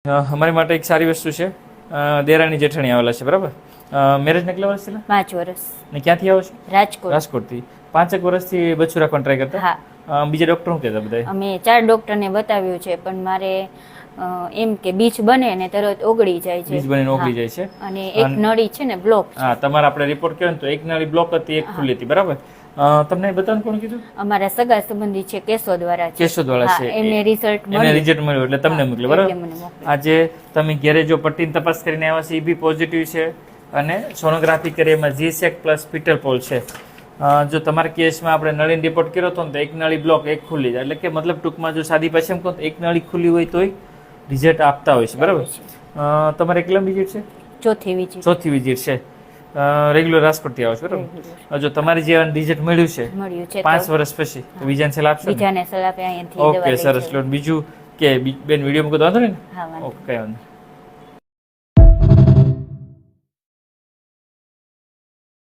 અમારી માટે એક સારી વસ્તુ છે. દેરાણી જેઠાણી આવેલા છે, બરાબર. મેરેજને કેટલા વર્ષ છે? 5 વર્ષ. ને ક્યાંથી આવો છો? રાજકોટ. રાજકોટથી. 5 વર્ષથી બચ્ચું રાખવાનું ટ્રાય કરતા? હા. બીજા ડૉક્ટર શું કહેતા બધા? અમે 4 ડૉક્ટરને બતાવ્યું છે, પણ મારે એમ કે બીજ બને ને તરત ઓગળી જાય છે. બીજ બનીને ઓગળી જાય છે. અને એક નળી છે ને બ્લોક. હા, તમારે આપણે રિપોર્ટ કર્યો ને તો એક નળી બ્લોક હતી, એક ખુલ્લી હતી, બરાબર. તમને બતાવવાનું કોણ કીધું? અમારા સગા સંબંધી છે, કેશોદ વાળા છે. કેશોદ વાળા છે. એમને રિઝલ્ટ મળ્યું એટલે તમને મોકલ્યો, બરાબર. આજે તમે ઘરે જો પટ્ટીની તપાસ કરીને આવ્યા છે, એ બી પોઝિટિવ છે, અને સોનોગ્રાફી કરી એમાં જીસેક પ્લસ પીટર પોલ છે. જો તમારા કેસમાં આપણે નળીનો રિપોર્ટ કર્યો હતો ને તો એક નળી બ્લોક, એક ખુલ્લી જાય, એટલે કે મતલબ ટૂંકમાં જો સાદી પાસે એમ કહો તો એક નળી ખુલ્લી હોય તોય રિઝલ્ટ આપતા હોય છે, બરાબર. તમારે કેટલા વિઝિટ છે? ચોથી વિઝિટ છે. રેગ્યુલર રાજકોટથી આવો છો, બરાબર. જો તમારી જે રિઝલ્ટ મળ્યું છે 5 વર્ષ પછી, તો બીજાને સલાહ આપશો? બીજાને સલાહ આપે અહીંયાથી. ઓકે, સરસ. બીજું કે બેન વિડીયો મૂકો તો વાંધો નહીં ને? ઓકે, કઈ વાંધો.